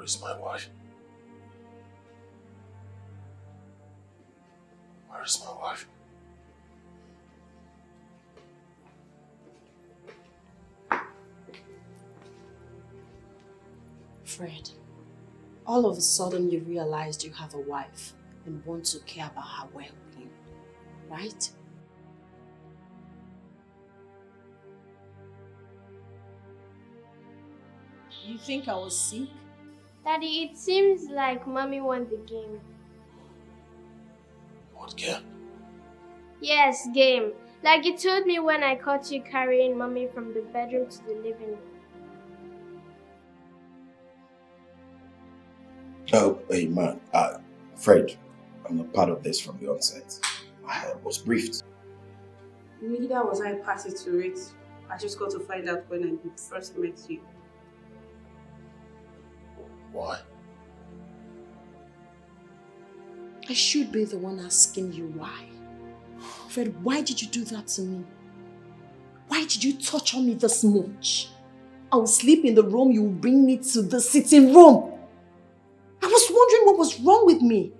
Where is my wife? Where is my wife? Fred, all of a sudden you realized you have a wife and want to care about her well-being, right? You think I was sick? Daddy, it seems like Mommy won the game. What game? Yes, game. Like you told me when I caught you carrying Mommy from the bedroom to the living room. Oh, hey man, Fred, I'm not part of this from the onset. I was briefed. Neither was I party to it. I just got to find out when I first met you. Why? I should be the one asking you why. Fred, why did you do that to me? Why did you torture me this much? I will sleep in the room, you will bring me to the sitting room. I was wondering what was wrong with me.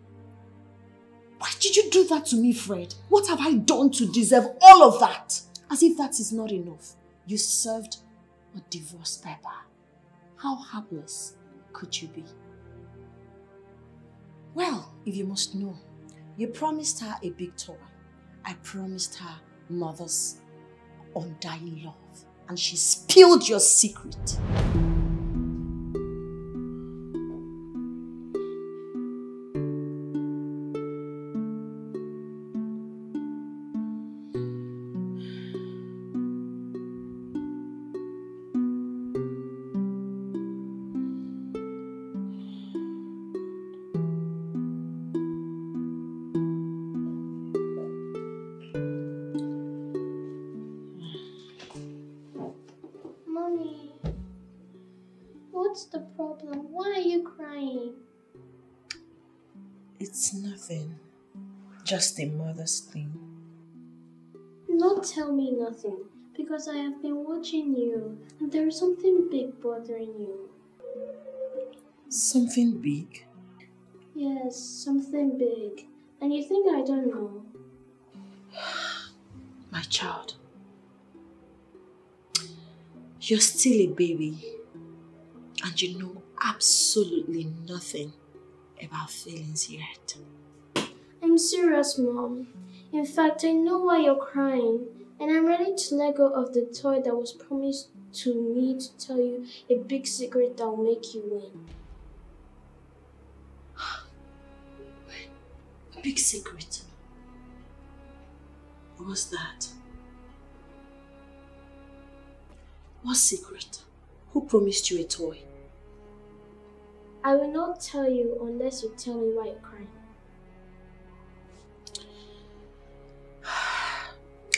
Why did you do that to me, Fred? What have I done to deserve all of that? As if that is not enough. You served a divorce paper. How heartless could you be? Well, if you must know, you promised her a big toy. I promised her mother's undying love. And she spilled your secret. What's the problem? Why are you crying? It's nothing. Just a mother's thing. Don't tell me nothing, because I have been watching you and there is something big bothering you. Something big? Yes, something big. And you think I don't know? My child, you're still a baby. And you know absolutely nothing about feelings yet. I'm serious, Mom. In fact, I know why you're crying. And I'm ready to let go of the toy that was promised to me to tell you a big secret that will make you win. A big secret? What's that? What secret? Who promised you a toy? I will not tell you unless you tell me why you're crying.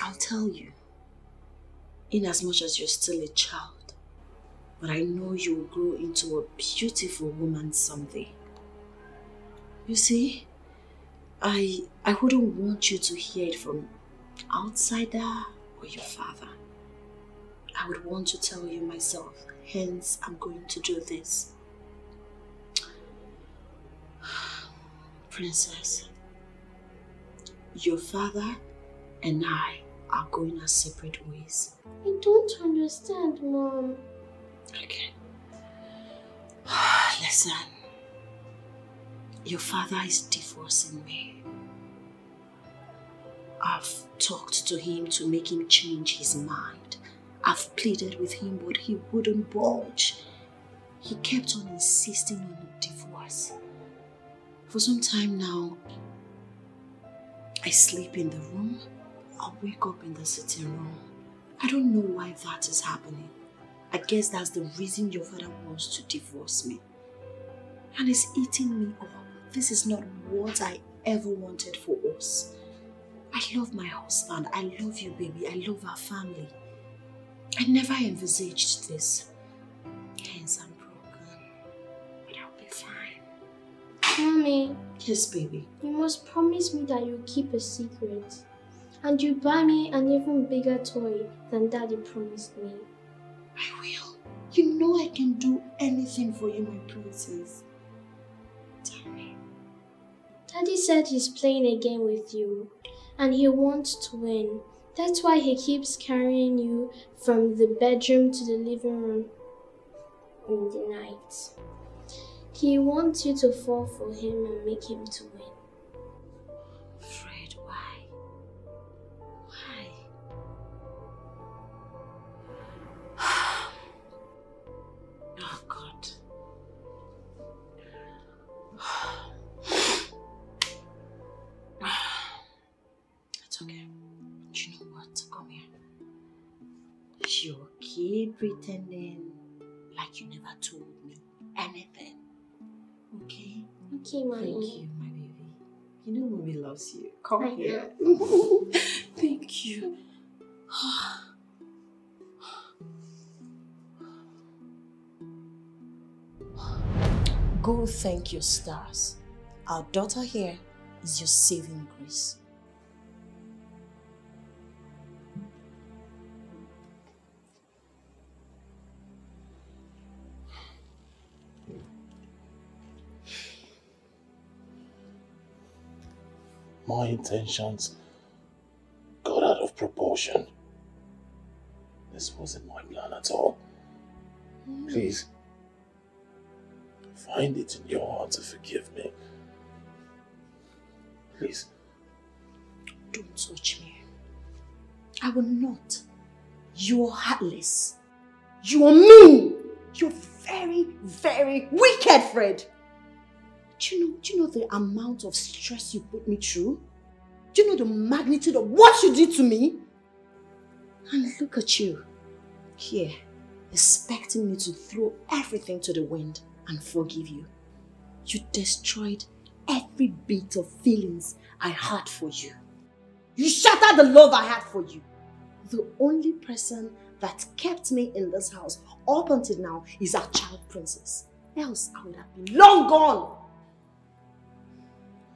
I'll tell you. Inasmuch as you're still a child. But I know you will grow into a beautiful woman someday. You see, I wouldn't want you to hear it from outsider or your father. I would want to tell you myself. Hence, I'm going to do this. Princess, your father and I are going our separate ways. I don't understand, Mom. Okay. Listen. Your father is divorcing me. I've talked to him to make him change his mind. I've pleaded with him, but he wouldn't budge. He kept on insisting on a divorce. For some time now, I sleep in the room, I wake up in the sitting room. I don't know why that is happening. I guess that's the reason your father wants to divorce me. And it's eating me up. This is not what I ever wanted for us. I love my husband. I love you, baby. I love our family. I never envisaged this. Hence, I'm broken. But I'll be fine. Mommy. Yes, baby. You must promise me that you'll keep a secret. And you buy me an even bigger toy than Daddy promised me. I will. You know I can do anything for you, my princess. Tell me. Daddy said he's playing a game with you and he wants to win. That's why he keeps carrying you from the bedroom to the living room in the night. He wants you to fall for him and make him to win. Fred, why? Why? Oh, God. It's okay. You know what? Come here. You keep pretending like you never told me anything. Okay? Okay, Mommy. Thank you, my baby. You know Mommy loves you. Come I here. Thank you. Go thank your stars. Our daughter here is your saving grace. My intentions got out of proportion. This wasn't my plan at all. Please, find it in your heart to forgive me. Please. Don't touch me. I will not. You are heartless. You are mean. You're very, very wicked, Fred. Do you know the amount of stress you put me through? Do you know the magnitude of what you did to me? And look at you, here, expecting me to throw everything to the wind and forgive you. You destroyed every bit of feelings I had for you. You shattered the love I had for you. The only person that kept me in this house up until now is our child princess. Else I would have been long gone.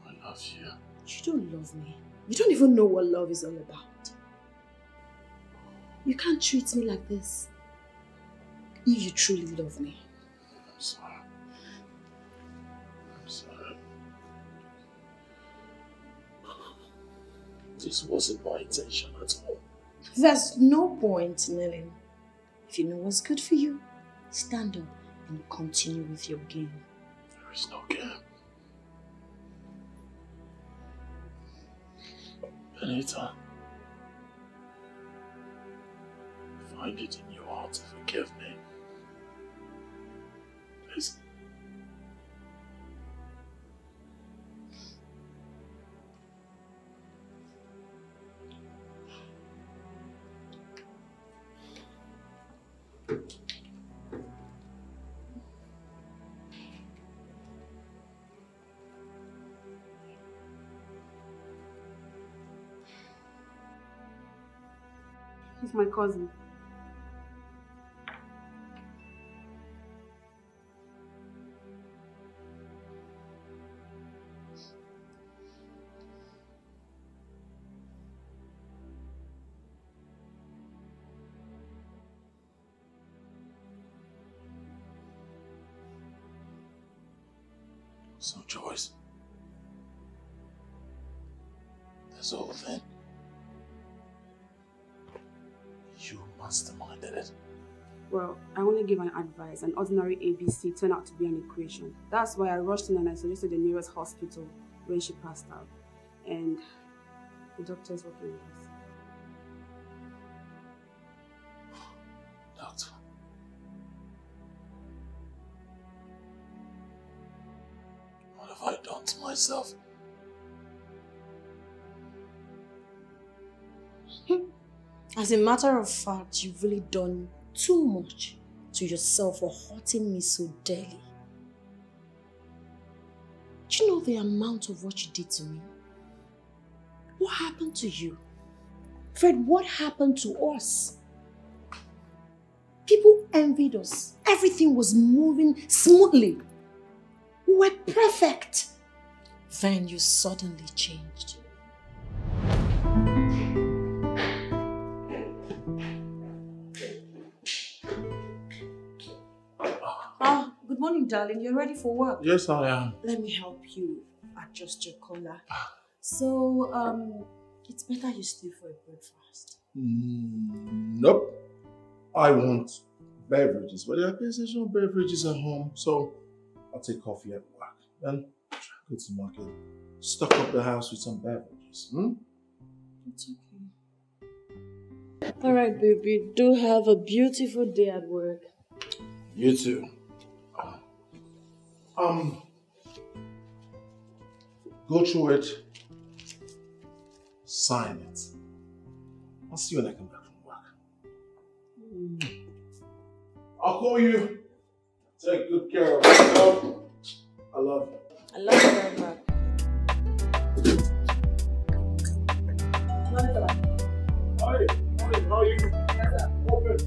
I love you. You don't love me. You don't even know what love is all about. You can't treat me like this if you truly love me. I'm sorry. I'm sorry. This wasn't my intention at all. There's no point, Nelly. If you know what's good for you, stand up and continue with your game. There is no game. Benita, find it in your heart to forgive me. Please. He's my cousin. So, Joyce, this whole thing, you masterminded it. Well, I only gave an advice. An ordinary ABC turned out to be an equation. That's why I rushed in and I suggested the nearest hospital when she passed out. And the doctor is working with us. Doctor. What have I done to myself? As a matter of fact, you've really done too much to yourself for hurting me so dearly. Do you know the amount of what you did to me? What happened to you? Fred, what happened to us? People envied us. Everything was moving smoothly. We were perfect. Then you suddenly changed. darling. You're ready for work. Yes, I am. Let me help you adjust your collar. So, it's better you sleep for a breakfast. Nope. I want beverages, but there are PlayStation beverages at home, so I'll take coffee at work. Then go to the market, stock up the house with some beverages. It's okay. Alright, baby. Do have a beautiful day at work. You too. Go through it. Sign it. I'll see you when I come back from work. I'll call you. Take good care of yourself. I love you. I love you very much. Hi, how are you? Open.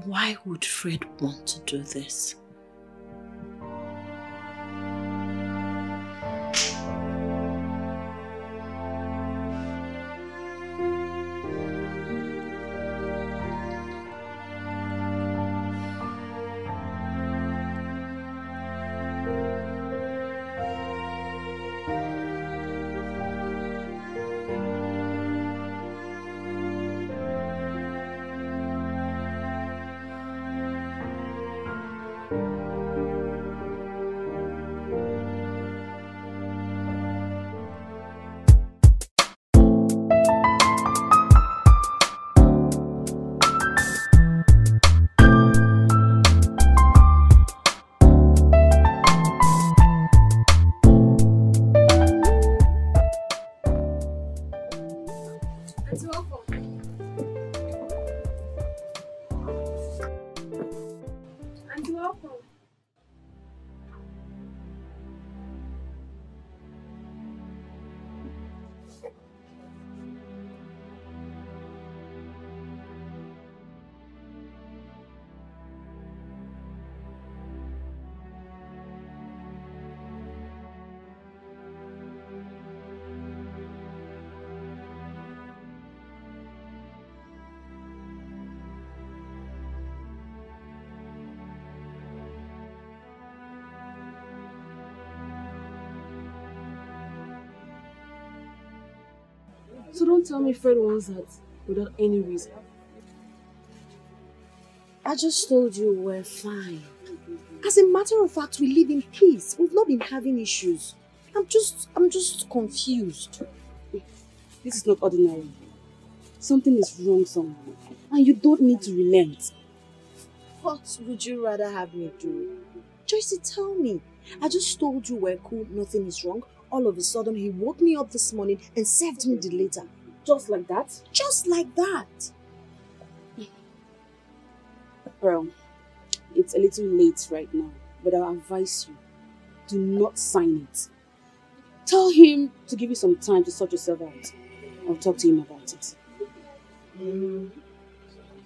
Why would Fred want to do this? So don't tell me Fred wants that without any reason. I just told you we're fine. As a matter of fact, we live in peace. We've not been having issues. I'm just confused. This is not ordinary. Something is wrong somewhere. And you don't need to relent. What would you rather have me do? Joyce, tell me. I just told you we're cool, nothing is wrong. All of a sudden, he woke me up this morning and served me the letter. Just like that? Just like that. Well, it's a little late right now, but I'll advise you, do not sign it. Tell him to give you some time to sort yourself out. I'll talk to him about it.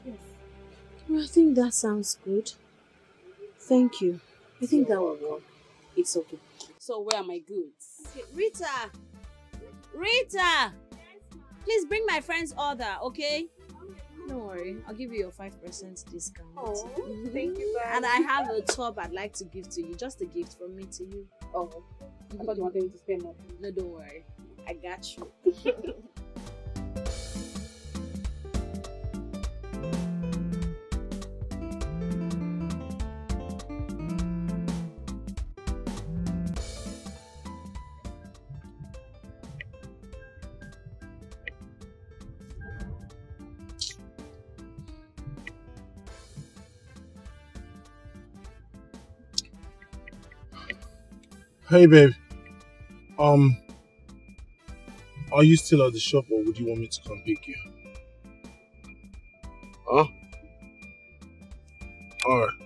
Yes. Well, I think that sounds good. Thank you. I think that will work. It's okay. So where are my goods? Okay, Rita! Rita! Please bring my friend's order, okay? Don't worry, I'll give you your 5% discount. Oh, thank you, guys. And I have a top I'd like to give to you. Just a gift from me to you. Oh, I thought you wanted me to spend more. No, don't worry. I got you. Hey babe, are you still at the shop or would you want me to come pick you? Huh? Alright.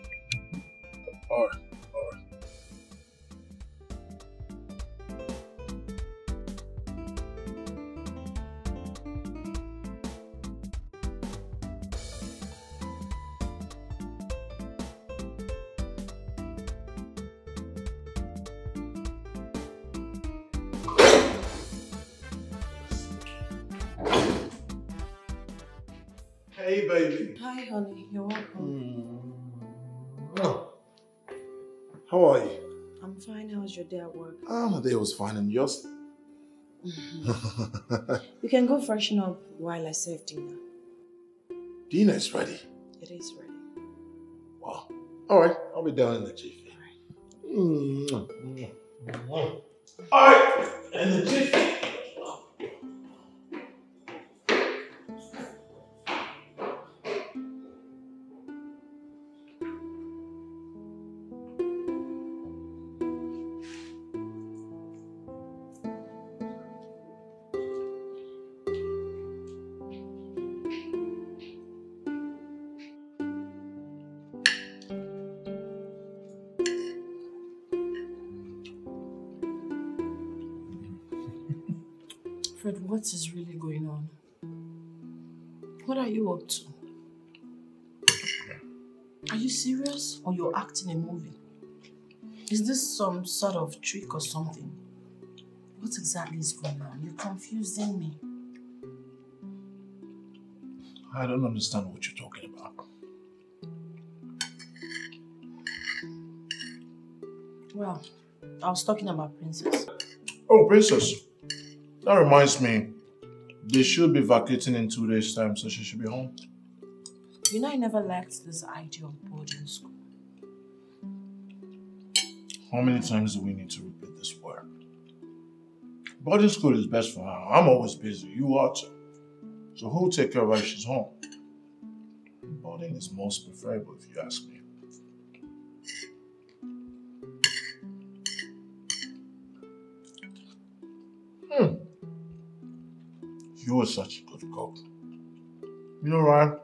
Hey baby. Hi honey, you're welcome. Oh. How are you? I'm fine. How's your day at work? My day was fine, and yours? You can go freshen up while I serve dinner. Dinner is ready. It is ready. Wow. Alright, I'll be down in the jiffy. Alright, in the jiffy. Fred, what is really going on? What are you up to? Are you serious or you're acting a movie? Is this some sort of trick or something? What exactly is going on? You're confusing me. I don't understand what you're talking about. Well, I was talking about Princess. Oh, Princess. That reminds me, they should be vacating in 2 days' time, so she should be home. You know, I never liked this idea of boarding school. How many times do we need to repeat this word? Boarding school is best for her. I'm always busy. You are too. So who'll take care of her if she's home? Boarding is most preferable if you ask me. You are such a good cook. You know, Ryan?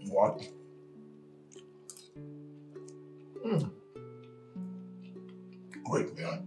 What? Great, man.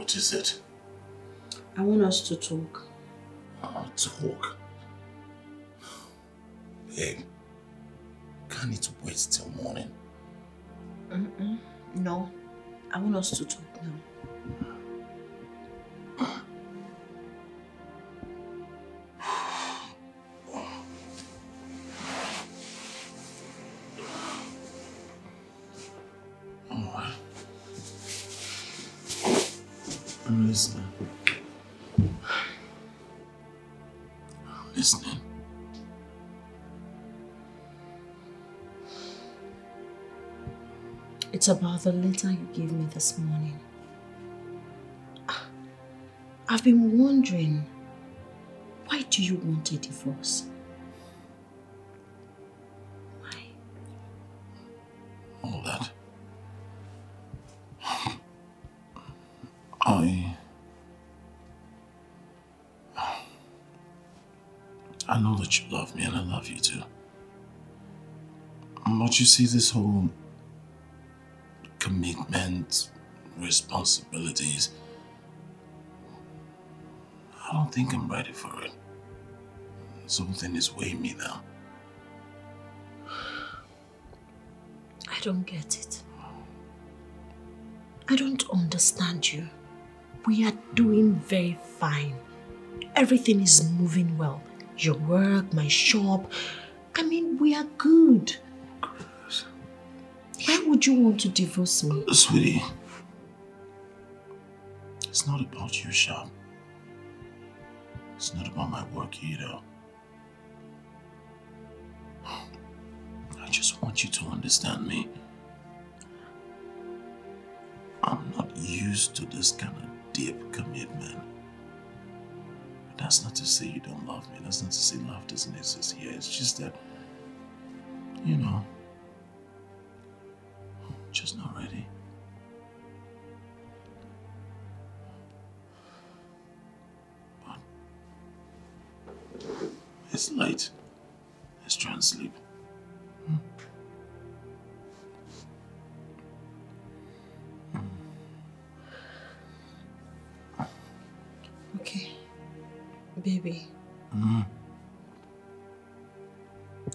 What is it? I want us to talk. Talk? Babe, can't it wait till morning? No, I want us to talk now. Alright. I'm listening. I'm listening. It's about the letter you gave me this morning. I've been wondering, why do you want a divorce? Why? All that. I know that you love me and I love you too. But you see, this whole commitment, responsibilities, I don't think I'm ready for it. Something is weighing me down. I don't get it. I don't understand you. We are doing very fine. Everything is moving well. Your work, my shop. I mean, we are good. Why would you want to divorce me? Sweetie, it's not about your shop. It's not about my work either. I just want you to understand me. I'm not used to this kind of deep commitment. But that's not to say you don't love me. That's not to say love doesn't exist here. It's just that, you know, just not ready. But it's late. Let's try and sleep. Okay, baby.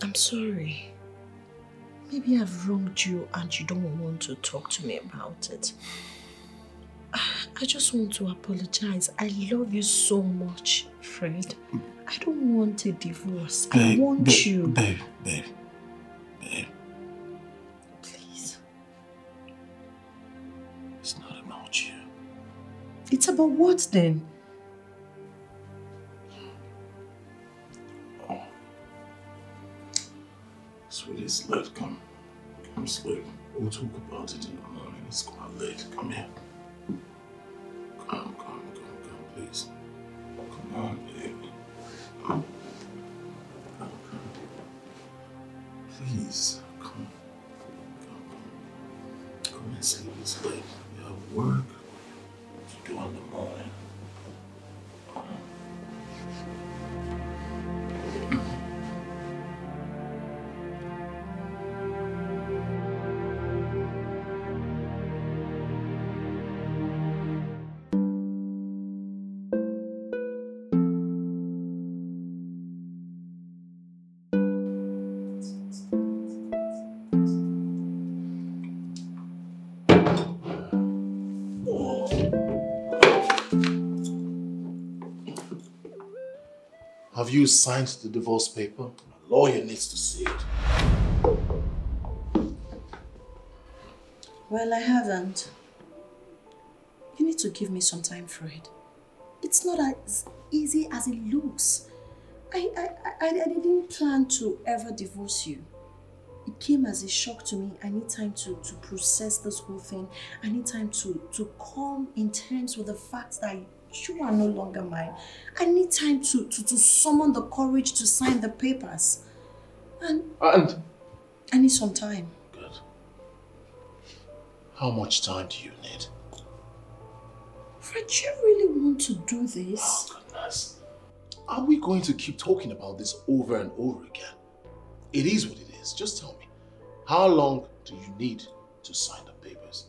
I'm sorry. Maybe I've wronged you and you don't want to talk to me about it. I just want to apologize. I love you so much, Fred. I don't want a divorce. I want you. Babe. Please. It's not about you. It's about what then? Sweetie, it's late. Come sleep. We'll talk about it in the morning. It's quite late. Come here. Come, please. Come on, baby. Come. Please, come and sleep. It's late. You have work to do in the morning. Have you signed the divorce paper? My lawyer needs to see it. Well, I haven't. You need to give me some time, Fred. It's not as easy as it looks. I didn't plan to ever divorce you. It came as a shock to me. I need time to process this whole thing. I need time to come in terms with the fact that you are no longer mine. I need time to summon the courage to sign the papers. And I need some time. Good. How much time do you need? Fred, do you really want to do this? Oh, goodness. Are we going to keep talking about this over and over again? It is what it is. Just tell me, how long do you need to sign the papers?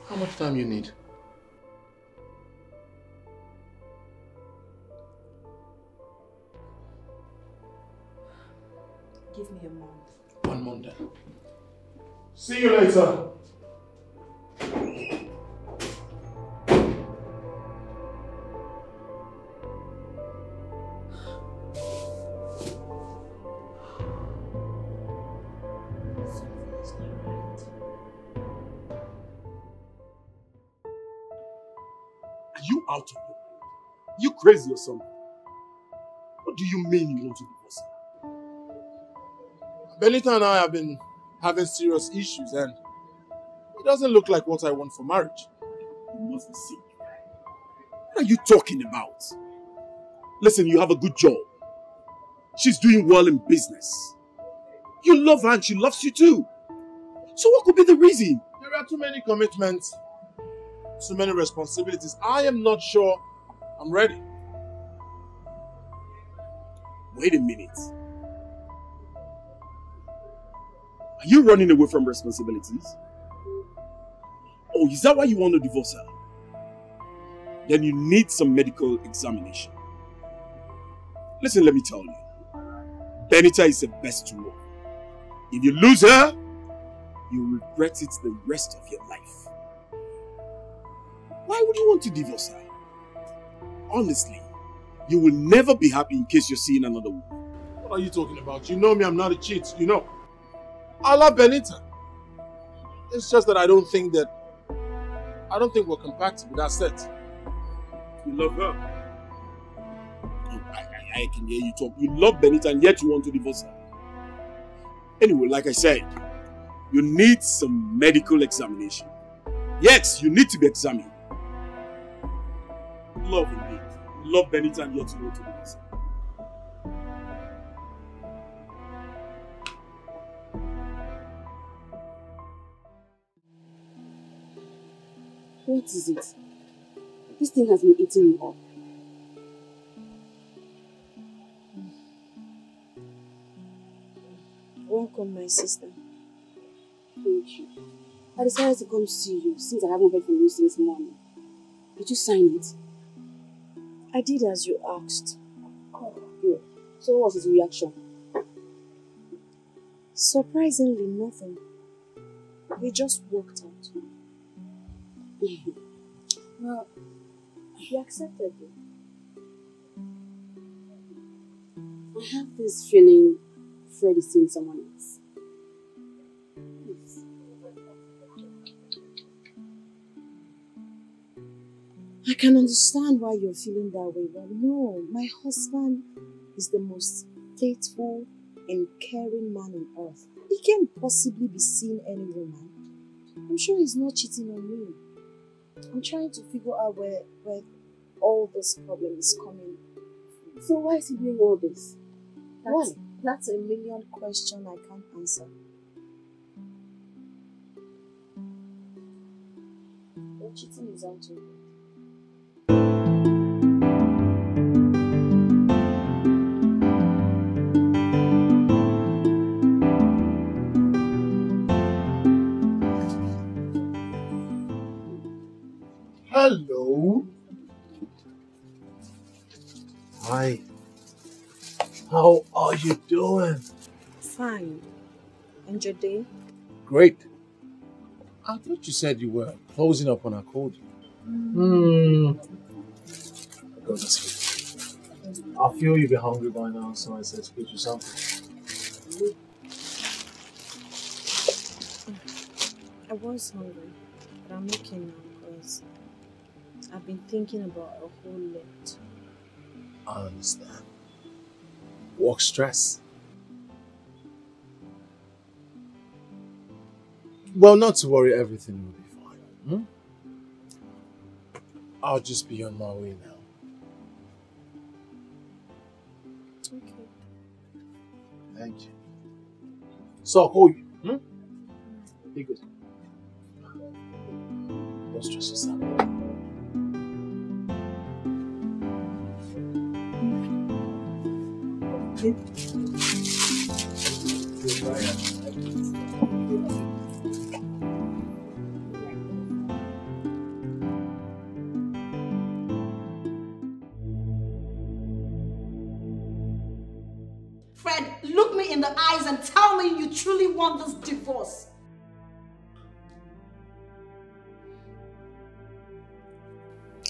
How much time you need? Give me a month. 1 month then. See you later. Are you out of your mind? You crazy or something? What do you mean you want to divorce her? Benita and I have been having serious issues and it doesn't look like what I want for marriage. You must be sick. What are you talking about? Listen, you have a good job. She's doing well in business. You love her and she loves you too. So what could be the reason? There are too many commitments, too many responsibilities. I am not sure I'm ready. Wait a minute. Are you running away from responsibilities? Oh, is that why you want to divorce her? Then you need some medical examination. Listen, let me tell you. Benita is the best to know. If you lose her, you'll regret it the rest of your life. Why would you want to divorce her? Honestly, you will never be happy in case you're seeing another woman. What are you talking about? You know me, I'm not a cheat, you know. I love Benita. It's just that I don't think we're compatible, that's it. You love her? I can hear you talk. You love Benita and yet you want to divorce her. Anyway, like I said, you need some medical examination. Yes, you need to be examined. Love indeed. You love Benita and yet you want to divorce her. What is it? This thing has been eating me up. Welcome, my sister. Thank you. I decided to come see you since I haven't heard from you since morning. Did you sign it? I did as you asked. Oh, good. So what was his reaction? Surprisingly, nothing. He just walked out. Well, he accepted you. I have this feeling Fred is seeing someone else. Please. I can understand why you're feeling that way, but no, my husband is the most faithful and caring man on earth. He can't possibly be seeing any woman. I'm sure he's not cheating on me. I'm trying to figure out where all this problem is coming from. So why is he doing all this? Why? That's a million question I can't answer. But cheating is out of it. Hello. Hi. How are you doing? Fine. And your day? Great. I thought you said you were closing up on Okoli. Go this way. I feel you'll be hungry by now, so I said to get you something. I was hungry, but I'm okay now because I've been thinking about a whole lot. I understand. Work stress. Well, not to worry, everything will be fine. I'll just be on my way now. Okay. Thank you. So I'll call you. Be good. Don't stress yourself. look me in the eyes and tell me you truly want this divorce?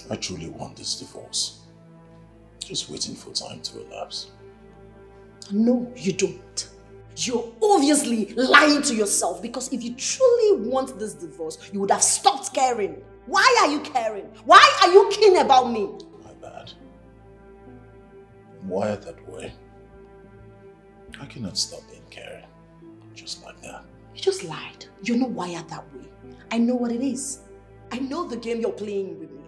I truly want this divorce. Just waiting for time to elapse. No, you don't. You're obviously lying to yourself, because if you truly want this divorce, you would have stopped caring. Why are you caring? Why are you keen about me? My bad. I'm wired that way. I cannot stop being caring. Just like that. You just lied. You're not wired that way. I know what it is. I know the game you're playing with me.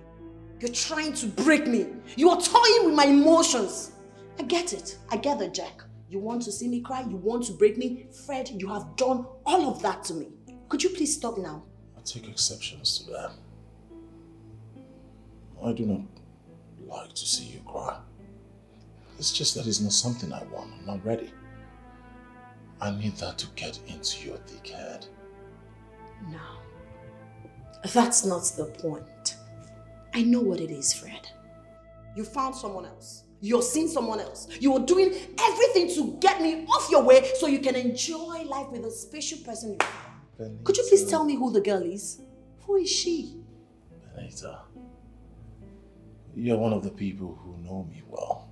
You're trying to break me. You are toying with my emotions. I get it. I get the Jack. You want to see me cry? You want to break me? Fred, you have done all of that to me. Could you please stop now? I take exceptions to that. I do not like to see you cry. It's just that it's not something I want. I'm not ready. I need that to get into your thick head. No. That's not the point. I know what it is, Fred. You found someone else. You're seeing someone else. You are doing everything to get me off your way so you can enjoy life with a special person you found. Could you please tell me who the girl is? Who is she? Benita, you're one of the people who know me well.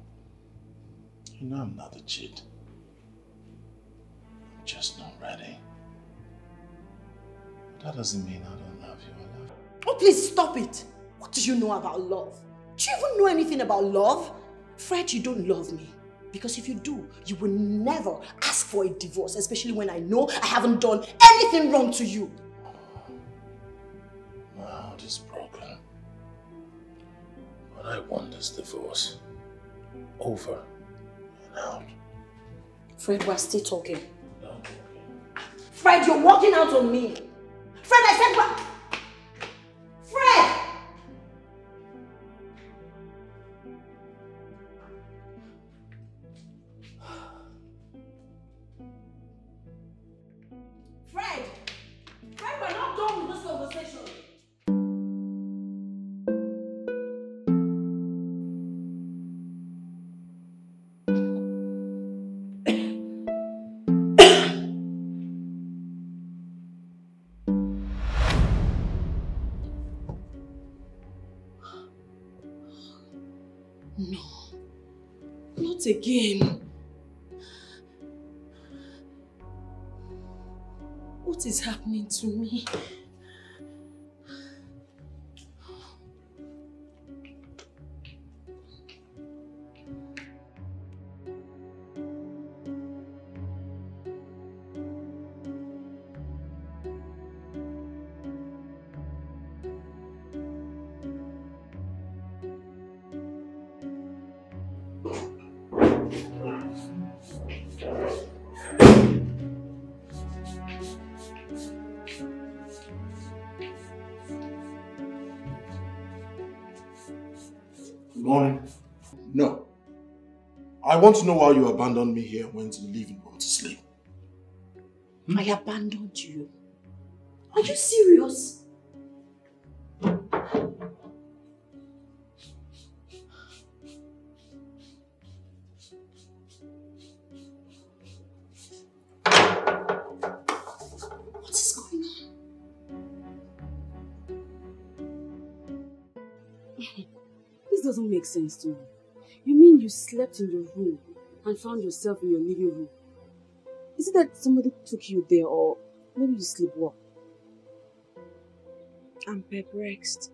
You know I'm not a cheat. I'm just not ready. But that doesn't mean I don't love you. I love you. Oh, please stop it. What do you know about love? Do you even know anything about love? Fred, you don't love me. Because if you do, you will never ask for a divorce, especially when I know I haven't done anything wrong to you. My heart is broken. But I want this divorce. Over and out. Fred, we're still talking. No, okay. Fred, you're walking out on me. Fred, I said what? Fred! Fred! Fred, we're not done with this conversation. No, not again. What is happening to me? Good morning. No. I want to know why you abandoned me here and went to the living room to sleep. I abandoned you. Are you serious? What is going on? This doesn't make sense to me. You mean you slept in your room and found yourself in your living room? Is it that somebody took you there, or maybe you sleepwalked? I'm perplexed.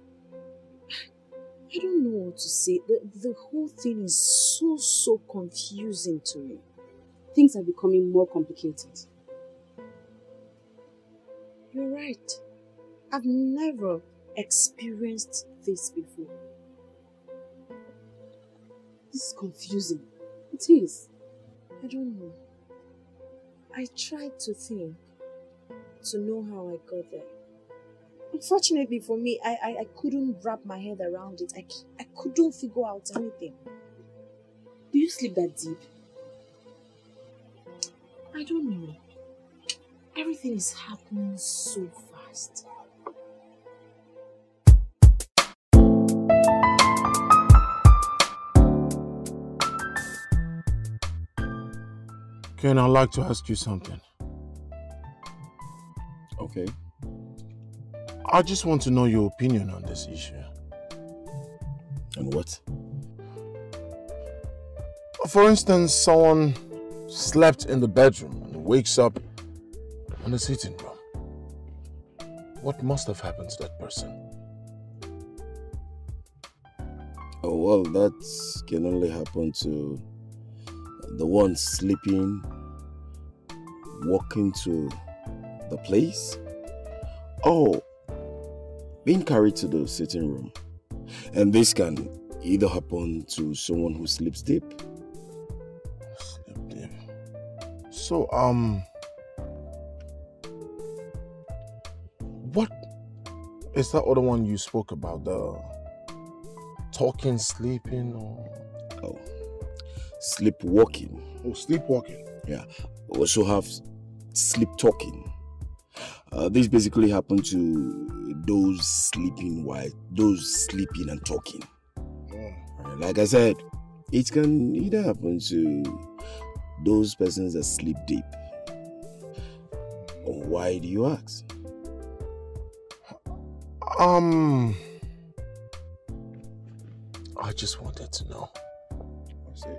I don't know what to say. The whole thing is so confusing to me. Things are becoming more complicated. You're right. I've never experienced this before. This is confusing. It is. I don't know. I tried to think, to know how I got there. Unfortunately for me, I couldn't wrap my head around it. I couldn't figure out anything. Do you sleep that deep? I don't know. Everything is happening so fast. Ken, I'd like to ask you something. Okay. I just want to know your opinion on this issue. And what? For instance, someone slept in the bedroom and wakes up in the sitting room. What must have happened to that person? Oh, well, that can only happen to the one sleeping, walking to the place, or being carried to the sitting room. And this can either happen to someone who sleeps deep. Sleep deep. So, what is that other one you spoke about? The talking, sleeping, or? Oh, sleepwalking. Oh, sleepwalking. Yeah. We also have sleep talking. This basically happen to those sleeping and talking. Like I said, it can either happen to those persons that sleep deep. Why do you ask? I just wanted to know. I see.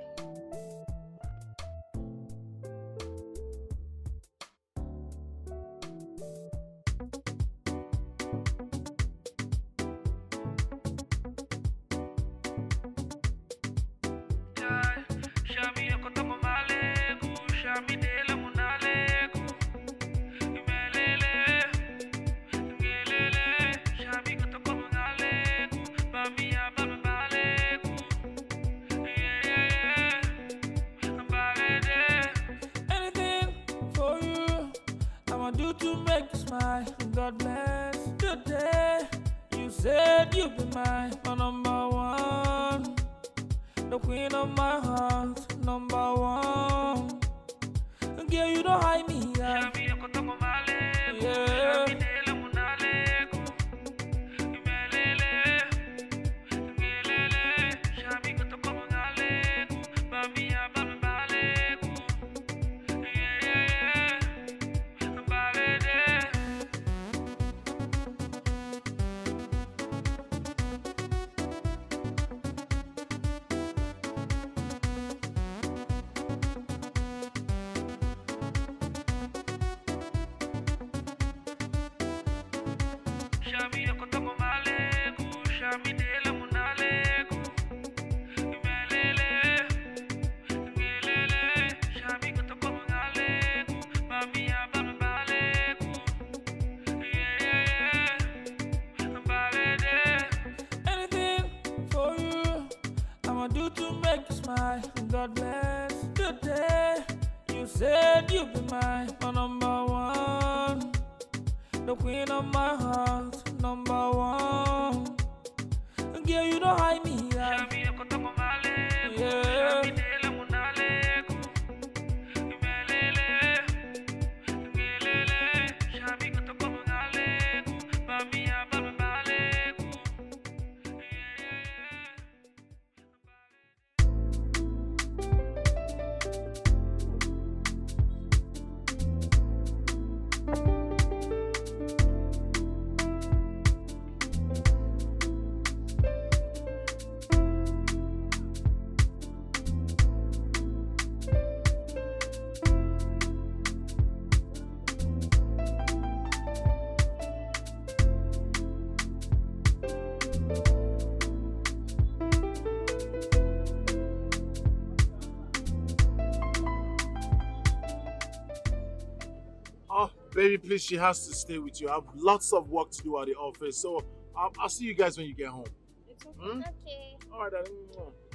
Baby, please, she has to stay with you. I have lots of work to do at the office, so I'll see you guys when you get home. It's okay. Okay. All right, then.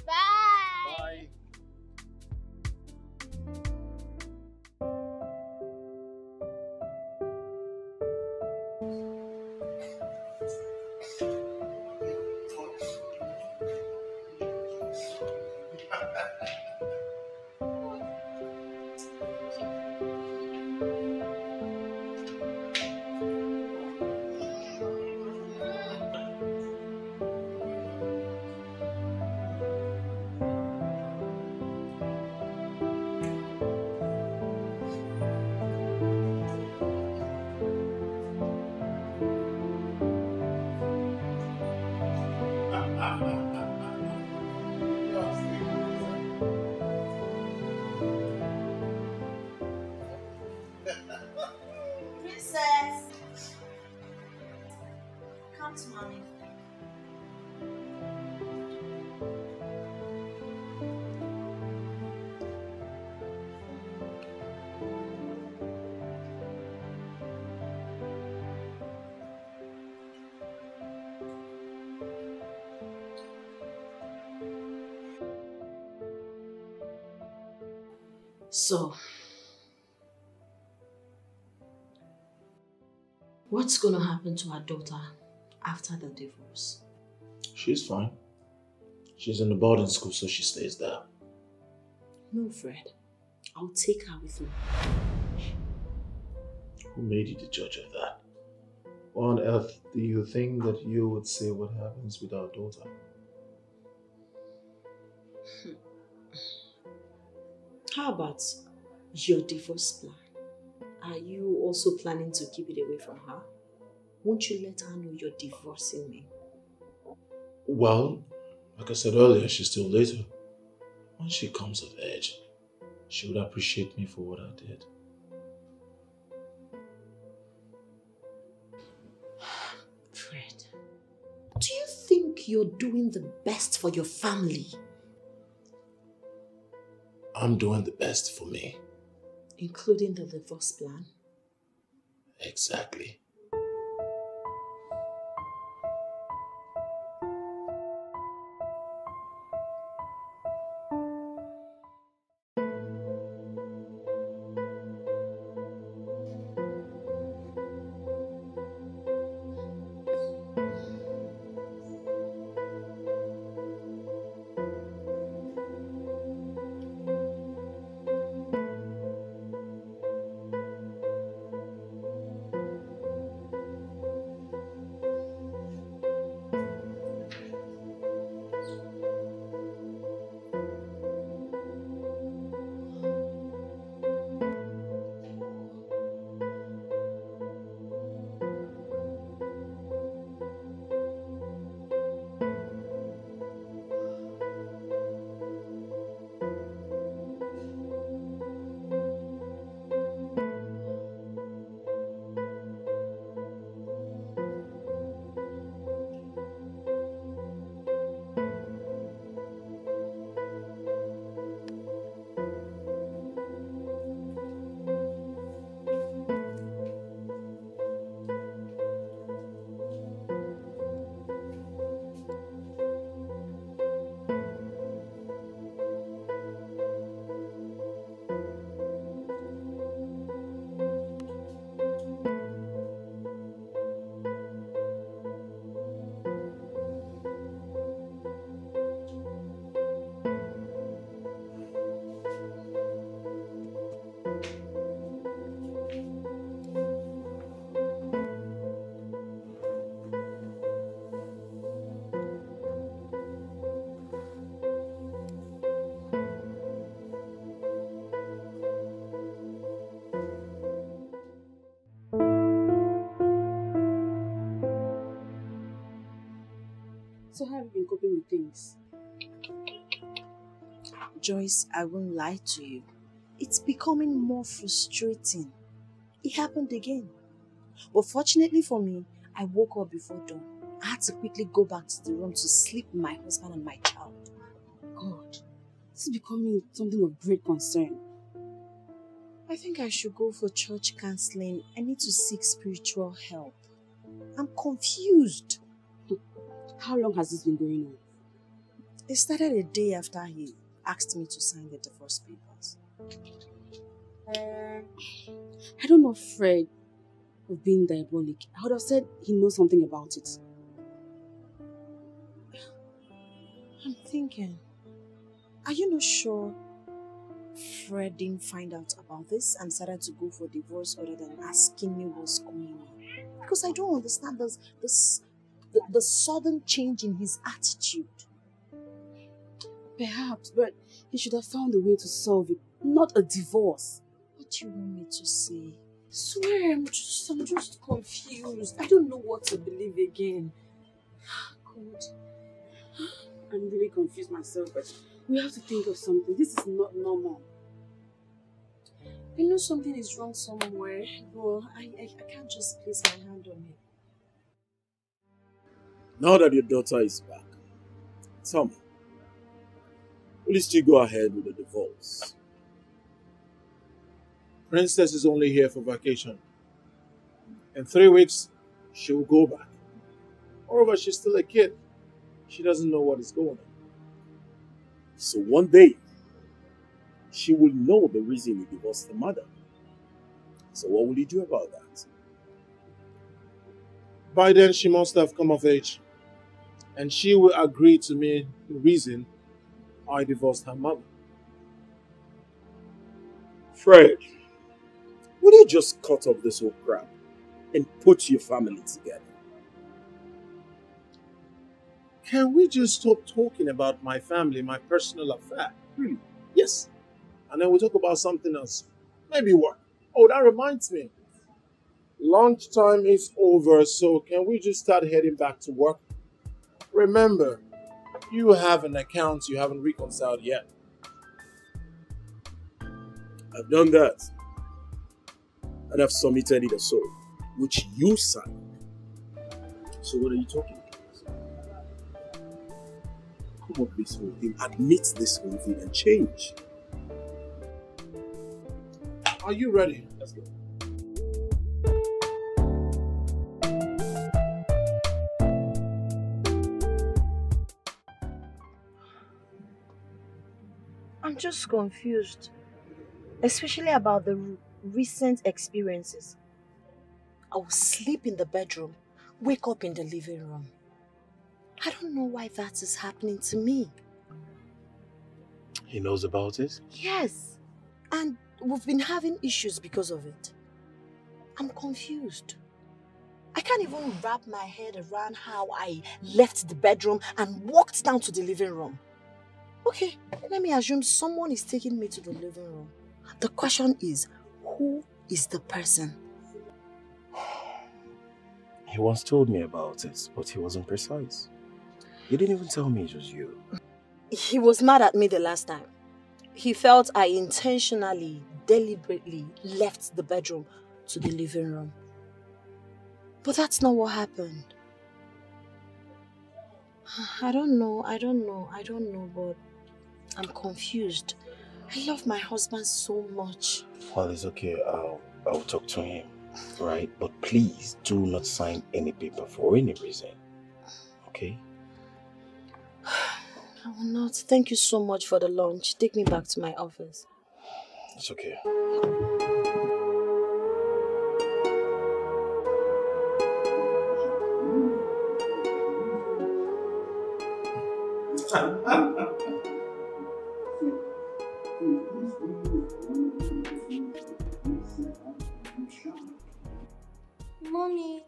Bye. Bye. What, mommy? So, what's going to happen to our daughter after the divorce? She's fine. She's in the boarding school, so she stays there. No, Fred. I'll take her with me. Who made you the judge of that? What on earth do you think that you would say what happens with our daughter? How about your divorce plan? Are you also planning to keep it away from her? Won't you let her know you're divorcing me? Well, like I said earlier, she's still little. When she comes of age, she would appreciate me for what I did. Fred, do you think you're doing the best for your family? I'm doing the best for me. Including the divorce plan? Exactly. So how have you been coping with things? Joyce, I won't lie to you. It's becoming more frustrating. It happened again. But fortunately for me, I woke up before dawn. I had to quickly go back to the room to sleep with my husband and my child. God, this is becoming something of great concern. I think I should go for church counseling. I need to seek spiritual help. I'm confused. How long has this been going on? It started a day after he asked me to sign the divorce papers. I don't know Fred of being diabolic. I would have said he knows something about it. I'm thinking, are you not sure Fred didn't find out about this and decided to go for divorce other than asking me what's going on? Because I don't understand the sudden change in his attitude. Perhaps, but he should have found a way to solve it, not a divorce. What do you want me to say? I swear, I'm just confused. I don't know what to believe again. God, I'm really confused myself, but we have to think of something. This is not normal. I know something is wrong somewhere, but I can't just place my hand on it. Now that your daughter is back, tell me, will you still go ahead with the divorce? Princess is only here for vacation. In 3 weeks, she will go back. Moreover, she's still a kid. She doesn't know what is going on. So one day, she will know the reason you divorced her mother. So what will you do about that? By then, she must have come of age. And she will agree to me the reason I divorced her mother. Fred, will you just cut off this whole crap and put your family together? Can we just stop talking about my family, my personal affair? Really? Yes. And then we'll talk about something else. Maybe what? Oh, that reminds me. Lunchtime is over, so can we just start heading back to work? Remember, you have an account you haven't reconciled yet. I've done that. And I've submitted it also, which you signed. So what are you talking about? Come up with this whole thing, admit this whole thing and change. Are you ready? Let's go. I'm just confused, especially about the recent experiences. I will sleep in the bedroom, wake up in the living room. I don't know why that is happening to me. He knows about it? Yes, and we've been having issues because of it. I'm confused. I can't even wrap my head around how I left the bedroom and walked down to the living room. Okay, let me assume someone is taking me to the living room. The question is, who is the person? He once told me about it, but he wasn't precise. He didn't even tell me it was you. He was mad at me the last time. He felt I intentionally, deliberately left the bedroom to the living room. But that's not what happened. I don't know, but I'm confused. I love my husband so much. Well, it's okay. I'll talk to him, right? But please do not sign any paper for any reason, okay? I will not. Thank you so much for the lunch. Take me back to my office. It's okay. Mommy,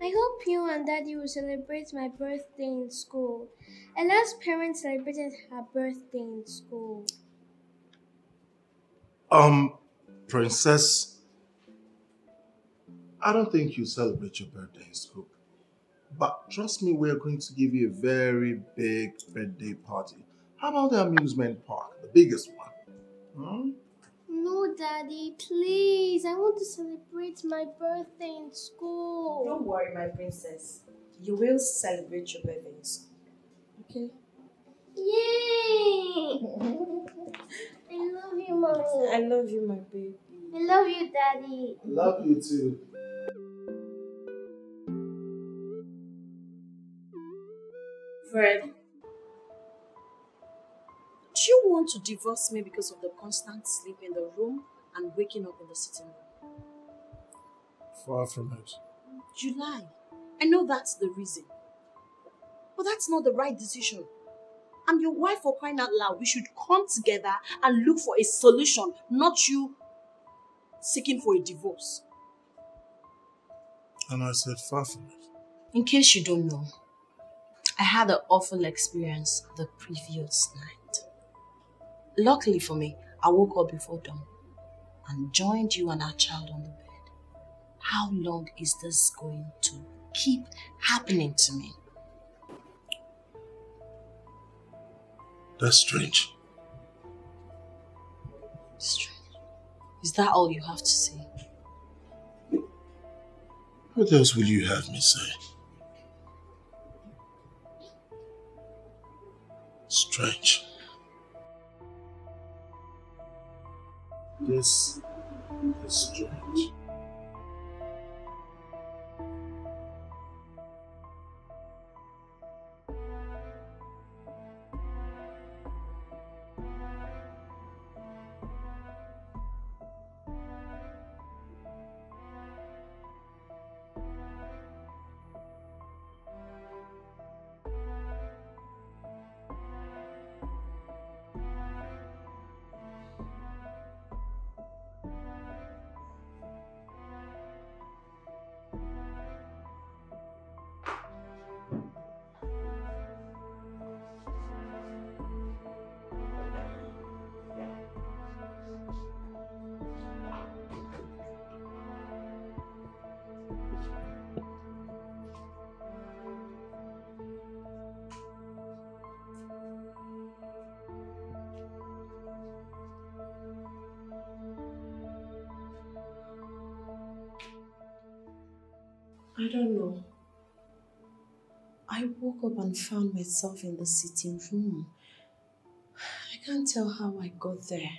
I hope you and Daddy will celebrate my birthday in school. Ella's parents celebrated her birthday in school. Princess, I don't think you celebrate your birthday in school. But trust me, we're going to give you a very big birthday party. How about the amusement park, the biggest one? No, Daddy, please. I want to celebrate my birthday in school. Don't worry, my princess. You will celebrate your birthday in school. Okay? Yay! I love you, Mommy. I love you, my baby. I love you, Daddy. Love you too. Fred, do you want to divorce me because of the constant sleep in the room and waking up in the sitting room? Far from it. You lie. I know that's the reason. But that's not the right decision. I'm your wife, for crying out loud. We should come together and look for a solution, not you seeking for a divorce. And I said far from it. In case you don't know, I had an awful experience the previous night. Luckily for me, I woke up before dawn and joined you and our child on the bed. How long is this going to keep happening to me? That's strange. Strange. Is that all you have to say? What else will you have me say? Strange. This is strange. I don't know. I woke up and found myself in the sitting room. I can't tell how I got there.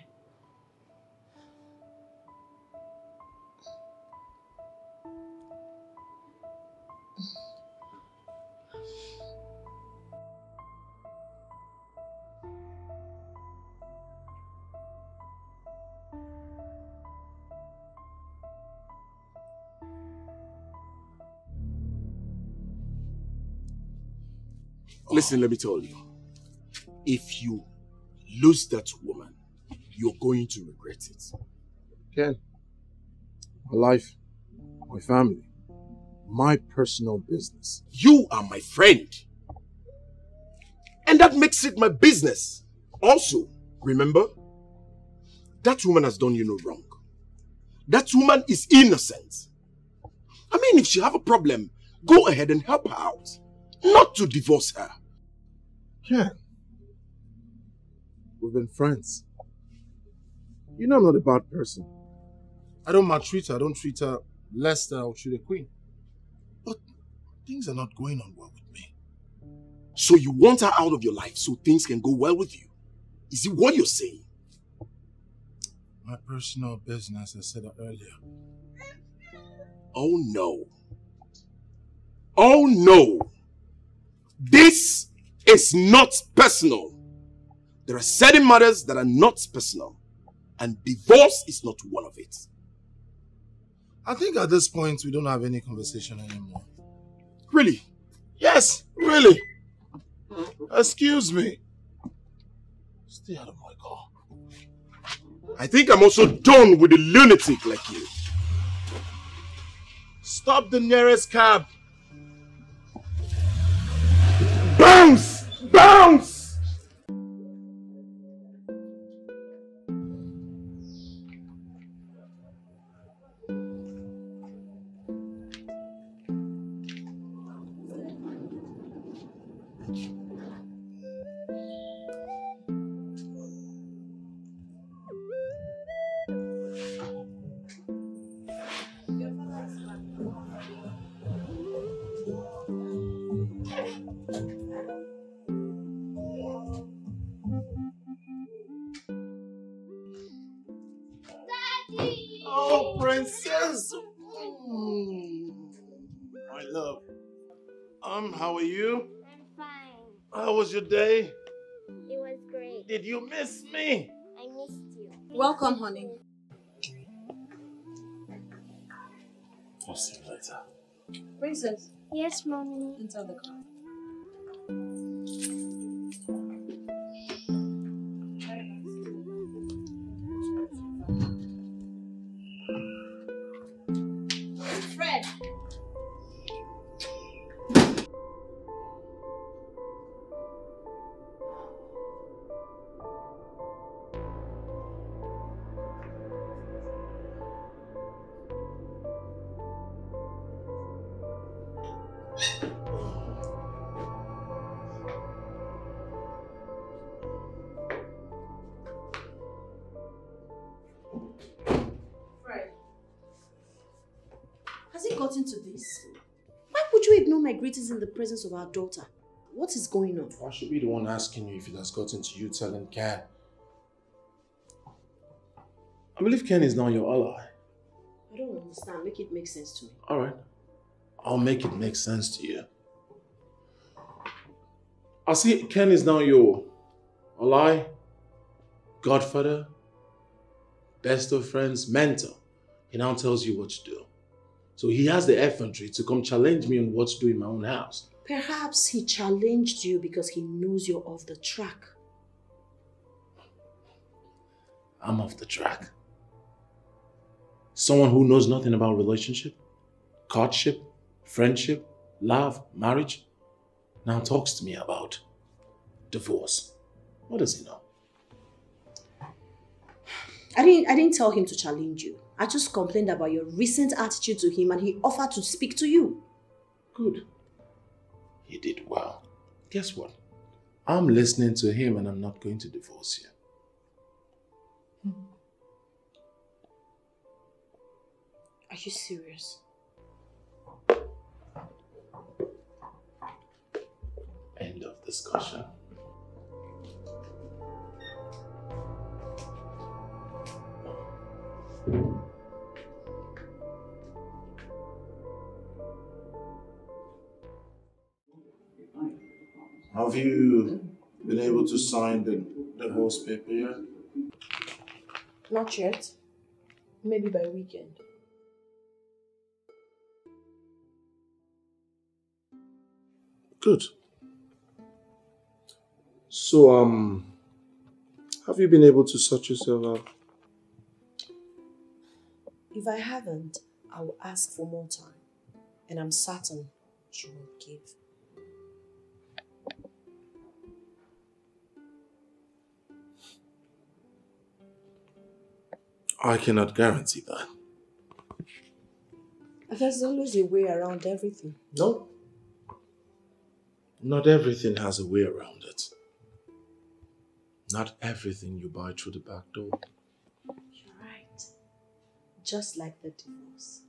Listen, let me tell you. If you lose that woman, you're going to regret it. Ken, my life, my family, my personal business. You are my friend. And that makes it my business. Also, remember, that woman has done you no wrong. That woman is innocent. I mean, if she have a problem, go ahead and help her out. Not to divorce her. Ken, we've been friends. You know I'm not a bad person. I don't maltreat her. I don't treat her less than I would treat a queen. But things are not going on well with me. So you want her out of your life so things can go well with you? Is it what you're saying? My personal business, I said that earlier. Oh no. Oh no. This is not personal. There are certain matters that are not personal. And divorce is not one of it. I think at this point we don't have any conversation anymore. Really? Yes, really. Excuse me. Stay out of my car. I think I'm also done with a lunatic like you. Stop the nearest cab. Bounce! Bounce! Oh, princess! My love. How are you? I'm fine. How was your day? It was great. Did you miss me? I missed you. Welcome, honey. I'll see you later. Princess, Yes, Mommy. enter the car. Fred! Has it gotten to this? Why would you ignore my greetings in the presence of our daughter? What is going on? I should be the one asking you if it has gotten to you telling Ken. I believe Ken is now your ally. I don't understand. Make it make sense to me. Alright. I'll make it make sense to you. I see Ken is now your ally, godfather, best of friends, mentor. He now tells you what to do. So he has the effrontery to come challenge me on what to do in my own house. Perhaps he challenged you because he knows you're off the track. I'm off the track. Someone who knows nothing about relationship, courtship, friendship, love, marriage, now talks to me about divorce. What does he know? I didn't tell him to challenge you. I just complained about your recent attitude to him and he offered to speak to you. Good. You did well. Guess what? I'm listening to him and I'm not going to divorce you. Are you serious? End of discussion. Have you been able to sign the divorce paper yet? Not yet. Maybe by weekend. Good. So, have you been able to sort yourself out? If I haven't, I will ask for more time. And I'm certain she will give. I cannot guarantee that. There's always a way around everything. No. Not everything has a way around it. Not everything you buy through the back door. You're right. Just like the divorce.